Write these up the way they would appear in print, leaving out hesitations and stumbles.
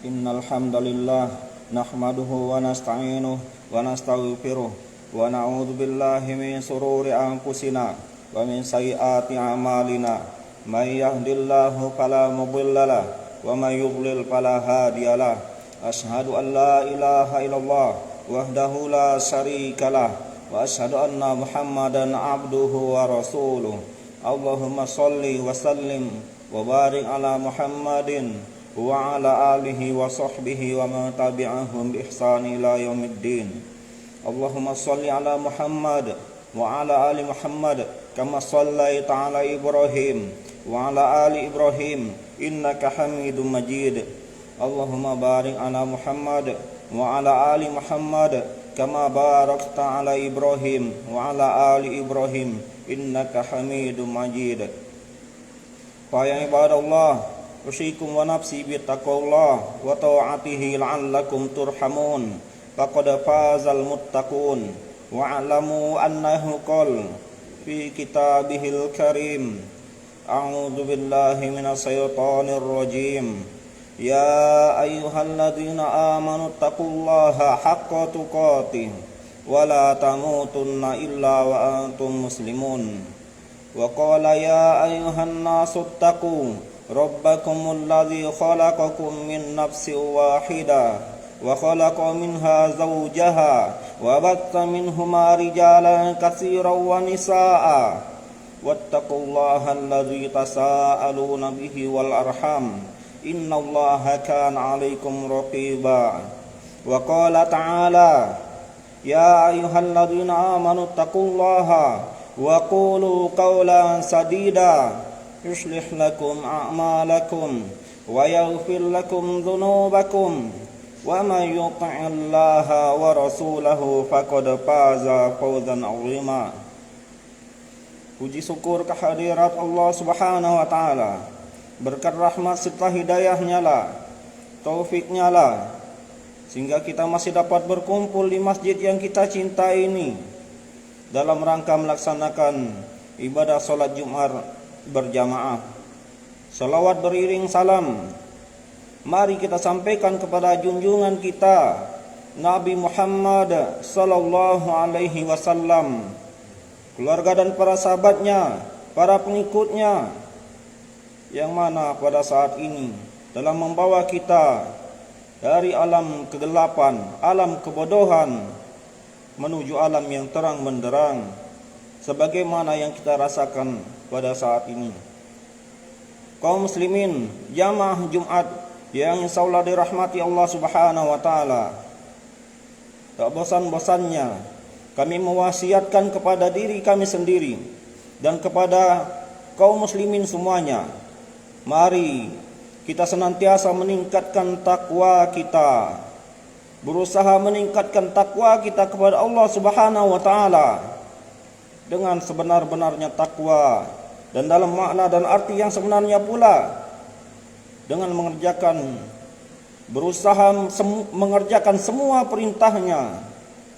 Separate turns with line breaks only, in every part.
Innal hamdalillah nahmaduhu wa nasta'inuhu wa nastaghfiruh wa na'udzu billahi min shururi anfusina wa min sayyiati a'malina. May yahdihillahu fala mudhillalah wa may yudlil fala hadiyalah. Asyhadu an la ilaha illallah wahdahu la syarikalah wa asyhadu anna Muhammadan abduhu wa rasuluh. Allahumma shalli wa sallim wa barik ala Muhammadin wa ala alihi wa sahbihi wa man tabi'ahum bi ihsani ila yaumiddin. Allahumma shalli ala Muhammad wa ala ali Muhammad kama shallaita ala Ibrahim wa ala ali Ibrahim innaka Hamidum Majid. Allahumma barik ala Muhammad wa ala ali Muhammad kama barakta ala Ibrahim wa ala ali Ibrahim innaka Hamidum Majid. Allahumma barik ala Muhammad wa ala ali Muhammad kama barakta ala Ibrahim wa ala ali Ibrahim innaka Hamidum Majid. Allahumma barik ala Muhammad wa ala ali Muhammad kama barakta ala Ibrahim wa ala ali Ibrahim innaka Hamidum Majid. Allahumma barik ala Muhammad wa ala ali Muhammad kama barakta ala Ibrahim wa ala ali Ibrahim innaka Hamidum Majid. Fa ya ibadallah, usikum wa nafsi bittaqwallah wa ta'atihi la'allakum turhamun. Faqad fazal muttaqun. Wa'lamu annahu qala fi kitabihil karim. A'udzu billahi minasy syaithanir rajim. Ya ayyuhalladzina amanu taqullaha haqqa tuqatih wa la tamutunna illa wa antum muslimun. Wa qala ya ayyuhan nasu taqu rabbakumul ladzi khalaqakum min nafsin wahidah wa khalaqa minha zawjaha wa batta minhuma rijalan katsiran wa nisaa'a wattaqullaha alladzi tasaaluna bihi wal arham innallaha kana 'alaikum raqiba. Wa qala ta'ala ya ayyuhalladzina amanu taqullaha wa qulu qawlan sadida yuslih lakum a'malakum wa yaghfir lakum dhunubakum wa may yuti'illaha wa rasulahu faqad faza fawzan 'azima. Puji syukur kehadirat Allah Subhanahu wa taala. Berkat rahmat serta hidayahnya lah, taufiknya lah, sehingga kita masih dapat berkumpul di masjid yang kita cintai ini dalam rangka melaksanakan ibadah sholat Jumat berjamaah. Salawat beriring salam mari kita sampaikan kepada junjungan kita Nabi Muhammad sallallahu alaihi wasallam, keluarga dan para sahabatnya, para pengikutnya, yang mana pada saat ini dalam membawa kita dari alam kegelapan, alam kebodohan menuju alam yang terang benderang, sebagaimana yang kita rasakan pada saat ini. Kaum muslimin, jamaah Jumat yang insyaallah dirahmati Allah Subhanahu wa taala, tak bosan-bosannya kami mewasiatkan kepada diri kami sendiri dan kepada kaum muslimin semuanya, mari kita senantiasa meningkatkan takwa kita, berusaha meningkatkan takwa kita kepada Allah Subhanahu wa taala dengan sebenar-benarnya takwa, dan dalam makna dan arti yang sebenarnya pula dengan mengerjakan semua perintahnya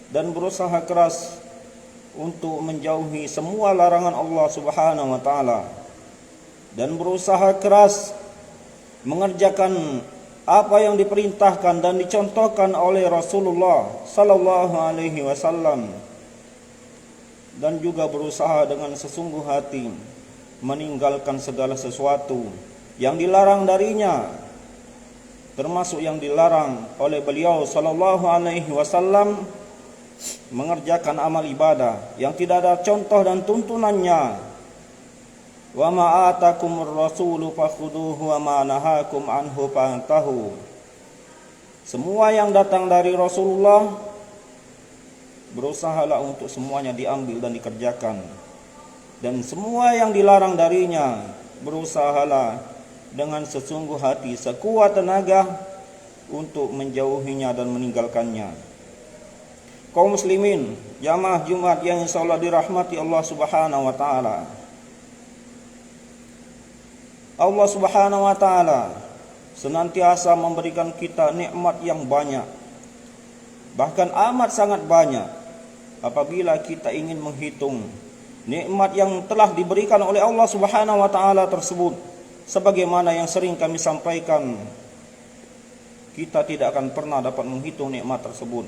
dan berusaha keras untuk menjauhi semua larangan Allah Subhanahu wa taala, dan berusaha keras mengerjakan apa yang diperintahkan dan dicontohkan oleh Rasulullah sallallahu alaihi wasallam, dan juga berusaha dengan sesungguh hati meninggalkan segala sesuatu yang dilarang darinya, termasuk yang dilarang oleh beliau sallallahu alaihi wasallam, mengerjakan amal ibadah yang tidak ada contoh dan tuntunannya. Wa ma atakumur rasulu fakhuduhu wa ma nahakum anhu fantahu. Semua yang datang dari Rasulullah, berusahalah untuk semuanya diambil dan dikerjakan, dan semua yang dilarang darinya, berusahalah dengan sesungguh hati, sekuat tenaga untuk menjauhinya dan meninggalkannya. Kaum muslimin, jamaah Jumat yang insyaallah dirahmati Allah Subhanahu wa taala, Allah Subhanahu wa taala senantiasa memberikan kita nikmat yang banyak, bahkan amat sangat banyak. Apabila kita ingin menghitung nikmat yang telah diberikan oleh Allah Subhanahu wa taala tersebut, sebagaimana yang sering kami sampaikan, kita tidak akan pernah dapat menghitung nikmat tersebut.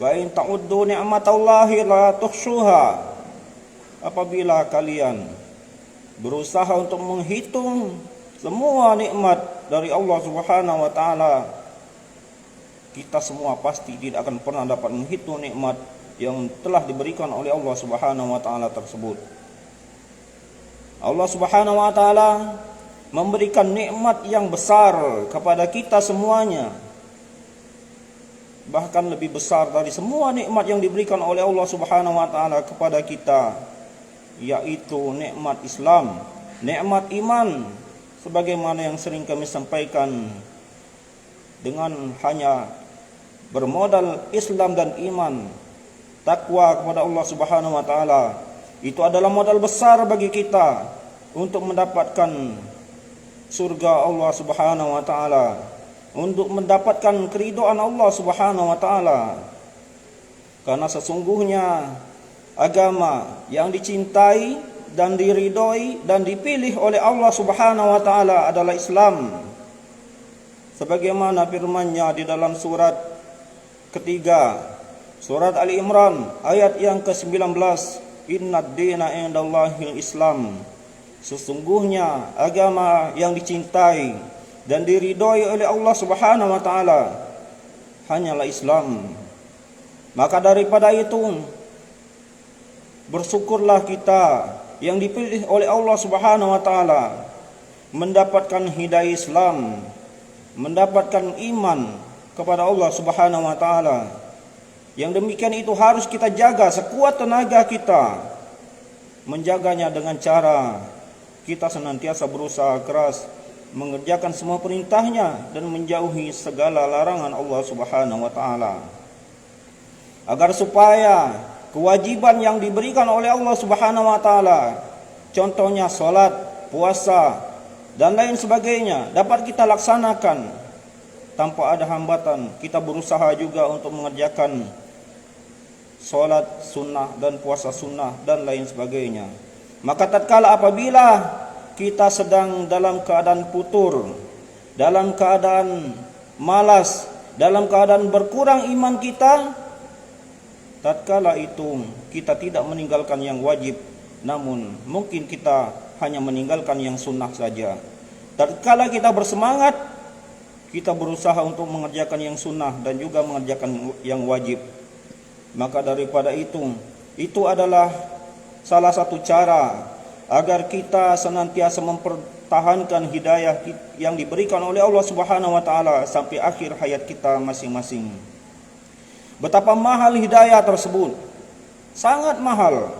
Wa in ta'uddu ni'matallahi la tuhsuha. Apabila kalian berusaha untuk menghitung semua nikmat dari Allah Subhanahu wa taala, kita semua pasti tidak akan pernah dapat menghitung nikmat yang telah diberikan oleh Allah Subhanahu wa taala tersebut. Allah Subhanahu wa taala memberikan nikmat yang besar kepada kita semuanya, bahkan lebih besar dari semua nikmat yang diberikan oleh Allah Subhanahu wa taala kepada kita, yaitu nikmat Islam, nikmat iman, sebagaimana yang sering kami sampaikan. Dengan hanya bermodal Islam dan iman, takwa kepada Allah Subhanahu wa taala, itu adalah modal besar bagi kita untuk mendapatkan surga Allah Subhanahu wa taala, untuk mendapatkan keridhaan Allah Subhanahu wa taala. Karena sesungguhnya agama yang dicintai dan diridhoi dan dipilih oleh Allah Subhanahu wa taala adalah Islam. Sebagaimana firman-Nya di dalam surat ketiga, surat Ali Imran ayat yang ke-19, "Innad dina indallahil Islam." Sesungguhnya agama yang dicintai dan diridhoi oleh Allah Subhanahu wa taala hanyalah Islam. Maka daripada itu, bersyukurlah kita yang dipilih oleh Allah Subhanahu wa taala mendapatkan hidayah Islam, mendapatkan iman kepada Allah Subhanahu wa taala. Yang demikian itu harus kita jaga sekuat tenaga kita, menjaganya dengan cara kita senantiasa berusaha keras mengerjakan semua perintahnya dan menjauhi segala larangan Allah Subhanahu wa taala. Agar supaya kewajiban yang diberikan oleh Allah Subhanahu wa taala, contohnya salat, puasa dan lain sebagainya, dapat kita laksanakan tanpa ada hambatan. Kita berusaha juga untuk mengerjakan salat sunnah dan puasa sunnah dan lain sebagainya. Maka tatkala apabila kita sedang dalam keadaan futur, dalam keadaan malas, dalam keadaan berkurang iman kita, tatkala itu kita tidak meninggalkan yang wajib, namun mungkin kita hanya meninggalkan yang sunnah saja. Tatkala kita bersemangat, kita berusaha untuk mengerjakan yang sunnah dan juga mengerjakan yang wajib. Maka daripada itu adalah salah satu cara agar kita senantiasa mempertahankan hidayah yang diberikan oleh Allah Subhanahu wa taala sampai akhir hayat kita masing-masing. Betapa mahal hidayah tersebut, sangat mahal.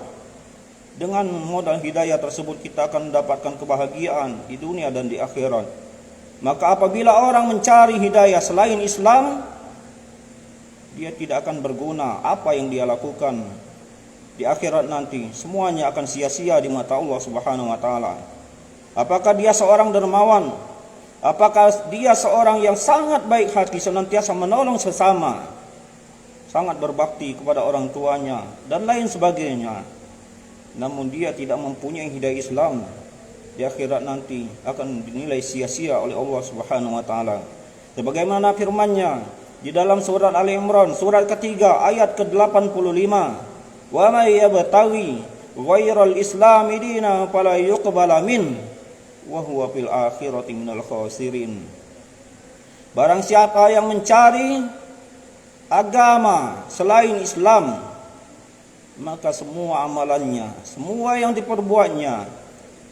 Dengan modal hidayah tersebut kita akan mendapatkan kebahagiaan di dunia dan di akhirat. Maka apabila orang mencari hidayah selain Islam, dia tidak akan berguna. Apa yang dia lakukan di akhirat nanti semuanya akan sia-sia di mata Allah Subhanahu wa taala. Apakah dia seorang dermawan? Apakah dia seorang yang sangat baik hati, senantiasa menolong sesama, sangat berbakti kepada orang tuanya dan lain sebagainya, namun dia tidak mempunyai hidayah Islam, di akhirat nanti akan dinilai sia-sia oleh Allah Subhanahu wa taala. Sebagaimana firman-Nya di dalam surat Ali Imran surat ketiga ayat ke-85, "Wa may yabtaghi ghairal islami dinan fala yuqbala min wa huwa fil akhirati minal khasirin." Barang siapa yang mencari agama selain Islam, maka semua amalannya, semua yang diperbuatnya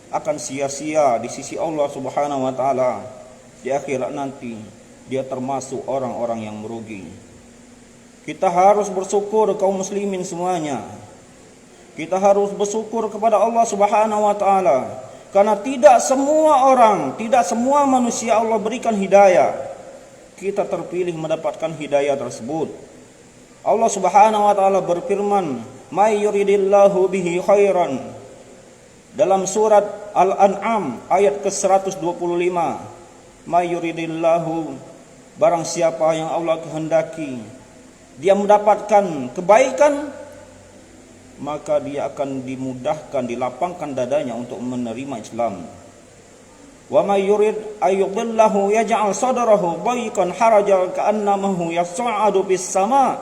akan sia-sia di sisi Allah Subhanahu wa taala. Di akhirat nanti dia termasuk orang-orang yang merugi. Kita harus bersyukur kaum muslimin semuanya. Kita harus bersyukur kepada Allah Subhanahu wa taala, karena tidak semua orang, tidak semua manusia Allah berikan hidayah. Kita terpilih mendapatkan hidayah tersebut. Allah Subhanahu wa taala berfirman, "May yuridillahu bihi khairan." Dalam surat Al-An'am ayat ke-125, "May yuridillahu," barang siapa yang Allah kehendaki dia mendapatkan kebaikan, maka dia akan dimudahkan, dilapangkan dadanya untuk menerima Islam. "Wa may yurid ayyudillahu yaj'al sadrahu dayqan harajan ka'annamahu yas'adu bis sama."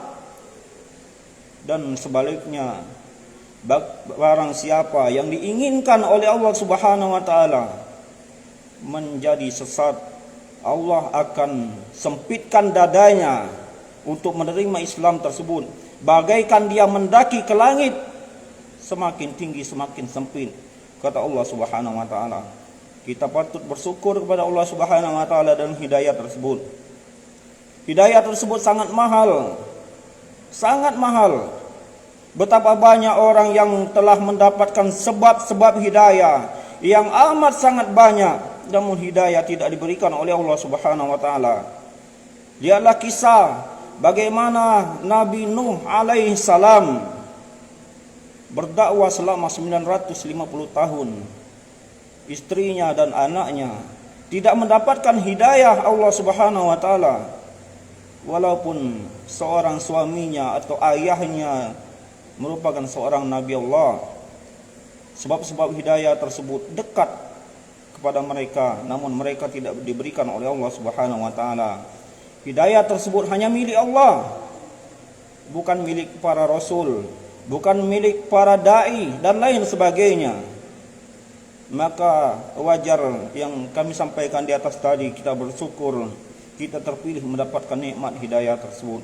Dan sebaliknya, barang siapa yang diinginkan oleh Allah Subhanahu wa taala menjadi sesat, Allah akan sempitkan dadanya untuk menerima Islam tersebut, bagaikan dia mendaki ke langit, semakin tinggi semakin sempit, kata Allah Subhanahu wa taala. Kita patut bersyukur kepada Allah Subhanahu wa taala dan hidayah tersebut. Hidayah tersebut sangat mahal. Sangat mahal. Betapa banyak orang yang telah mendapatkan sebab-sebab hidayah yang amat sangat banyak, namun hidayah tidak diberikan oleh Allah Subhanahu wa taala. Lihatlah kisah bagaimana Nabi Nuh alaihi salam berdakwah selama 950 tahun. Istrinya dan anaknya tidak mendapatkan hidayah Allah Subhanahu wa taala, walaupun seorang suaminya atau ayahnya merupakan seorang nabi Allah. Sebab-sebab hidayah tersebut dekat kepada mereka, namun mereka tidak diberikan oleh Allah Subhanahu wa taala. Hidayah tersebut hanya milik Allah, bukan milik para rasul, bukan milik para dai dan lain sebagainya. Maka wajar yang kami sampaikan di atas tadi, kita bersyukur kita terpilih mendapatkan nikmat hidayah tersebut.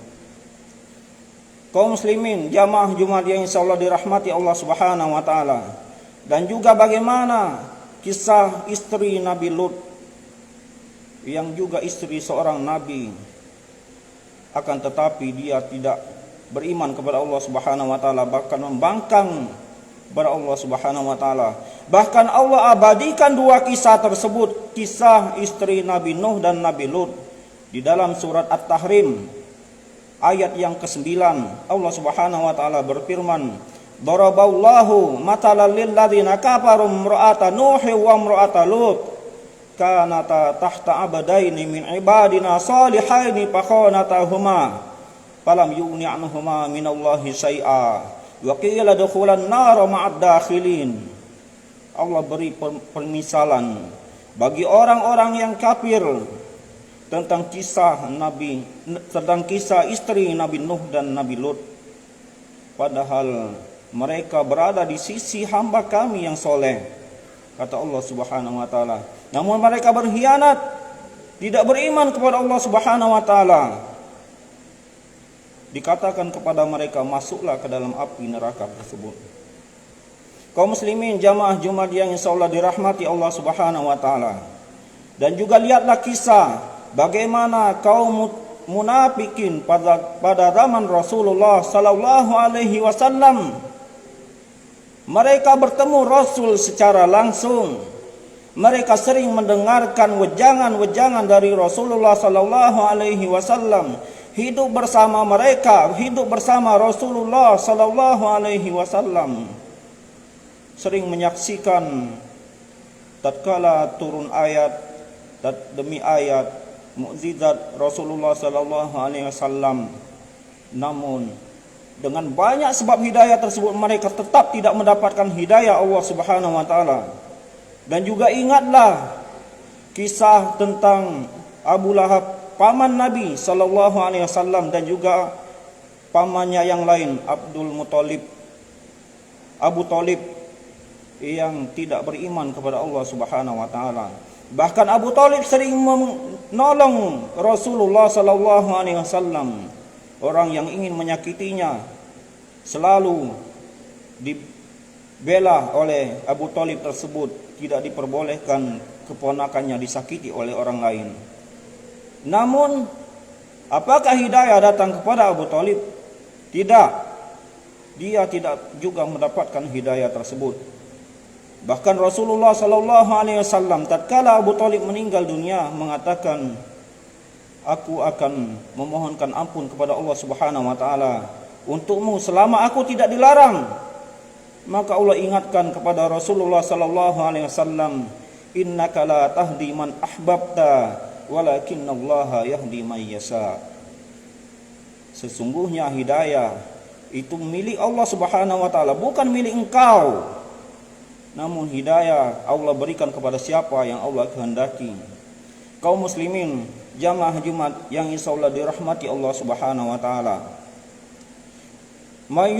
Kaum muslimin, jamaah Jumat yang insyaallah dirahmati Allah Subhanahu wa taala. Dan juga bagaimana kisah istri Nabi Lut yang juga istri seorang nabi, akan tetapi dia tidak beriman kepada Allah Subhanahu wa taala, bahkan membangkang kepada Allah Subhanahu wa taala. Bahkan Allah abadikan dua kisah tersebut, kisah istri Nabi Nuh dan Nabi Lut, di dalam surat At-Tahrim ayat yang ke-9. Allah Subhanahu wa taala berfirman, "Daraballahu matalan lil ladzina kafaru imra'ata Nuh wa imra'ata Lut kanata tahta abdaini min ibadina salihaini fakhanatahuma falam yughni anhuma minallahi syai'a wa qila dukhulan nar ma'ad dakhilin." Allah beri permisalan bagi orang-orang yang kafir tentang kisah istri Nabi Nuh dan Nabi Lut, padahal mereka berada di sisi hamba kami yang soleh, kata Allah Subhanahu wa taala. Namun mereka berkhianat, tidak beriman kepada Allah Subhanahu wa taala. Dikatakan kepada mereka, masuklah ke dalam api neraka tersebut. Kaum muslimin jamaah Jumat yang insyaallah dirahmati Allah Subhanahu wa taala. Dan juga lihatlah kisah bagaimana kaum munafikin pada zaman Rasulullah sallallahu alaihi wasallam. Mereka bertemu Rasul secara langsung. Mereka sering mendengarkan wejangan-wejangan dari Rasulullah sallallahu alaihi wasallam. Hidup bersama mereka, hidup bersama Rasulullah sallallahu alaihi wasallam. Sering menyaksikan tatkala turun ayat demi ayat mukjizat Rasulullah sallallahu alaihi wasallam. Namun dengan banyak sebab hidayah tersebut mereka tetap tidak mendapatkan hidayah Allah Subhanahu wa taala. Dan juga ingatlah kisah tentang Abu Lahab, paman Nabi sallallahu alaihi wasallam, dan juga pamannya yang lain, Abu Talib, yang tidak beriman kepada Allah Subhanahu wa taala. Bahkan Abu Talib sering menolong Rasulullah sallallahu alaihi wasallam. Orang yang ingin menyakitinya selalu dibela oleh Abu Talib tersebut, tidak diperbolehkan keponakannya disakiti oleh orang lain. Namun apakah hidayah datang kepada Abu Talib? Tidak. Dia tidak juga mendapatkan hidayah tersebut. Bahkan Rasulullah sallallahu alaihi wasallam tatkala Abu Talib meninggal dunia mengatakan, aku akan memohonkan ampun kepada Allah Subhanahu wa taala untukmu selama aku tidak dilarang. Maka Allah ingatkan kepada Rasulullah sallallahu alaihi wasallam, innaka la tahdi man ahbabta walakinallaha yahdi man yasha. Sesungguhnya hidayah itu milik Allah Subhanahu wa taala, bukan milik engkau. Namun hidayah Allah berikan kepada siapa yang Allah kehendaki. Kaum muslimin jamaah Jumat yang insyaallah dirahmati Allah Subhanahu wa taala. May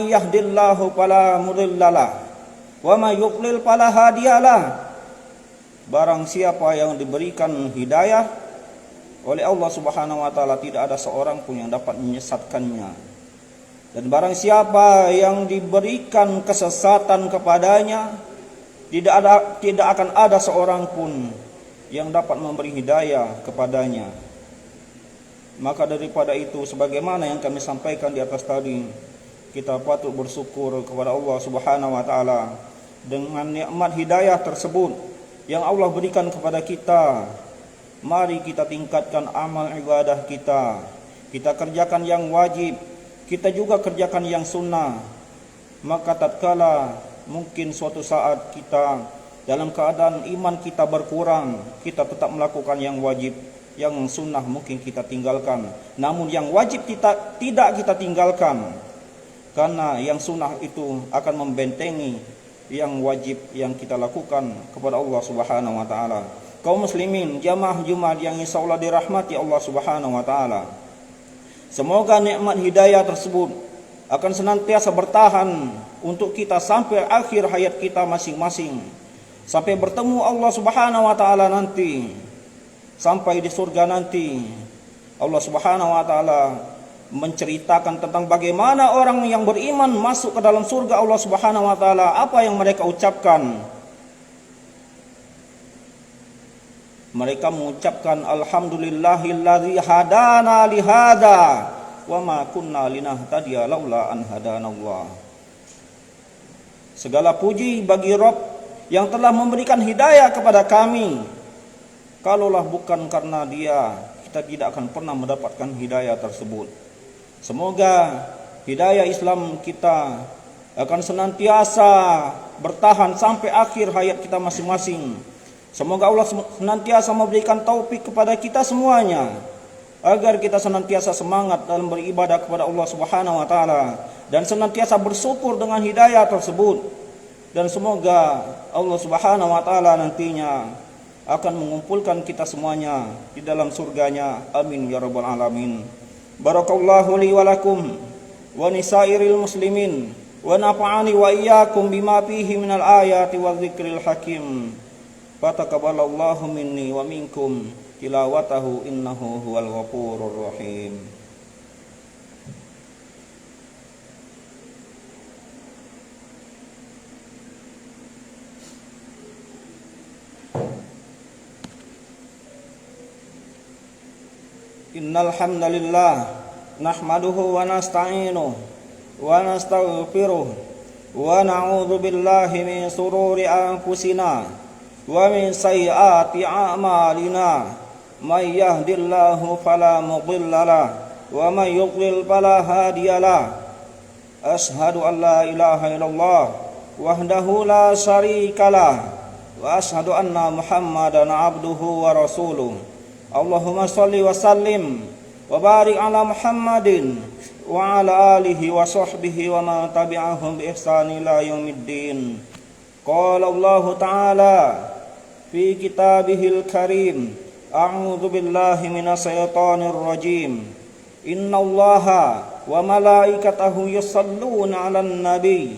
yahdillahu fala mudhillalah wa may yudlil fala hadiyalah. Barang siapa yang diberikan hidayah oleh Allah Subhanahu wa taala, tidak ada seorang pun yang dapat menyesatkannya. Dan barang siapa yang diberikan kesesatan kepadanya, tidak akan ada seorang pun yang dapat memberi hidayah kepadanya. Maka daripada itu, sebagaimana yang kami sampaikan di atas tadi, kita patut bersyukur kepada Allah Subhanahu wa taala dengan nikmat hidayah tersebut yang Allah berikan kepada kita. Mari kita tingkatkan amal ibadah kita. Kita kerjakan yang wajib, kita juga kerjakan yang sunnah. Maka tatkala mungkin suatu saat kita dalam keadaan iman kita berkurang, kita tetap melakukan yang wajib, yang sunnah mungkin kita tinggalkan. Namun yang wajib tidak kita tinggalkan, karena yang sunnah itu akan membentengi yang wajib yang kita lakukan kepada Allah Subhanahu wa taala. Kaum muslimin, jamaah Jumat yang insyaallah dirahmati Allah Subhanahu wa taala. Semoga nikmat hidayah tersebut akan senantiasa bertahan untuk kita sampai akhir hayat kita masing-masing. Sampai bertemu Allah Subhanahu wa taala nanti. Sampai di surga nanti. Allah Subhanahu wa taala menceritakan tentang bagaimana orang yang beriman masuk ke dalam surga Allah Subhanahu wa taala, apa yang mereka ucapkan. Mereka mengucapkan alhamdulillahilladzi hadana li hadza wa ma kunna linahtadiya laula an hadanallah. Segala puji bagi Rabb yang telah memberikan hidayah kepada kami. Kalaulah bukan karena Dia, kita tidak akan pernah mendapatkan hidayah tersebut. Semoga hidayah Islam kita akan senantiasa bertahan sampai akhir hayat kita masing-masing. Semoga Allah senantiasa memberikan taufik kepada kita semuanya, agar kita senantiasa semangat dalam beribadah kepada Allah Subhanahu wa taala dan senantiasa bersyukur dengan hidayah tersebut. Dan semoga Allah Subhanahu wa taala nantinya akan mengumpulkan kita semuanya di dalam surganya. Amin ya rabbal alamin. Barakallahu li wa lakum wa nisairil muslimin wa nafa'ani wa iyyakum bima fihi minal ayati wa dzikril hakim. Fataqabbalallahu minni wa minkum tilawatahu innahu huwal ghafurur rahim. Innal hamdalillah nahmaduhu wa nasta'inuhu wa nastaghfiruh wa na'udzu billahi min shururi anfusina wa min sayyiati a'malina. May yahdihillahu fala mudhillalah wa may yudlil fala hadiyalah. Asyhadu an la ilaha illallah wahdahu la syarikalah wa asyhadu anna Muhammadan abduhu wa rasuluh. Allahumma shalli wa sallim wa barik ala Muhammadin wa ala alihi wa sahbihi wa man tabi'ahum bi ihsan ila yaumiddin. Qala Allah ta'ala fi kitabihil karim, a'udzu billahi minasy syaithanir rajim. Innallaha wa malaikatahu yusholluna 'alan nabi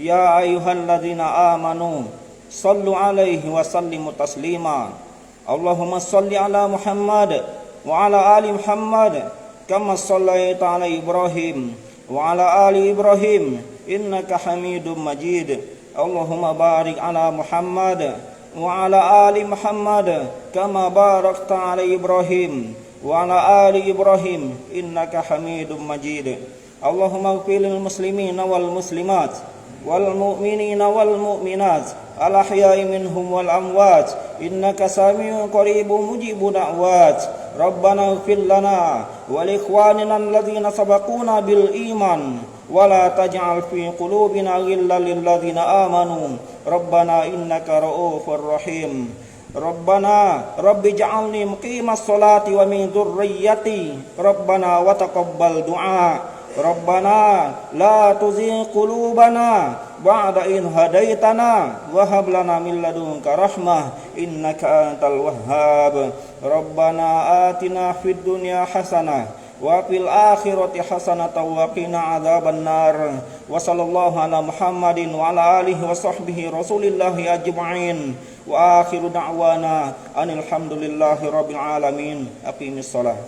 ya ayyuhalladzina amanu shallu 'alaihi wa sallimu taslima. Allahumma shalli ala Muhammad wa ala ali Muhammad kama shallaita ala Ibrahim wa ala ali Ibrahim innaka Hamidum Majid. Allahumma barik ala Muhammad wa ala ali Muhammad kama barakta ala Ibrahim wa ala ali Ibrahim innaka Hamidum Majid. Allahumma ighfir lil muslimina wal muslimat wal mu'minina wal mu'minat al ahya'i minhum wal amwat innaka sami'un qaribun mujibud da'wat. Rabbana ighfir lana wa li ikhwanina alladhina sabaquna bil iman wa la taj'al fi qulubina ghillan lil ladzina amanu rabbana innaka ra'ufur rahim. Rabbana rabbi ij'alni muqimas sholati wa min dzurriyyati rabbana wa taqabbal du'a. Rabbana la tuzigh qulubana ba'da idh hadaitana wa hab lana min ladunka rahmah innaka antal wahhab. Rabbana atina fid dunya hasanah wa fil akhirati hasanatan wa qina adzabannar. Wa sallallahu ala Muhammadin wa ala alihi wa sahbihi rasulillahi ajma'in. Wa akhiru da'wana anil hamdulillahi rabbil alamin. Aqimis shalah.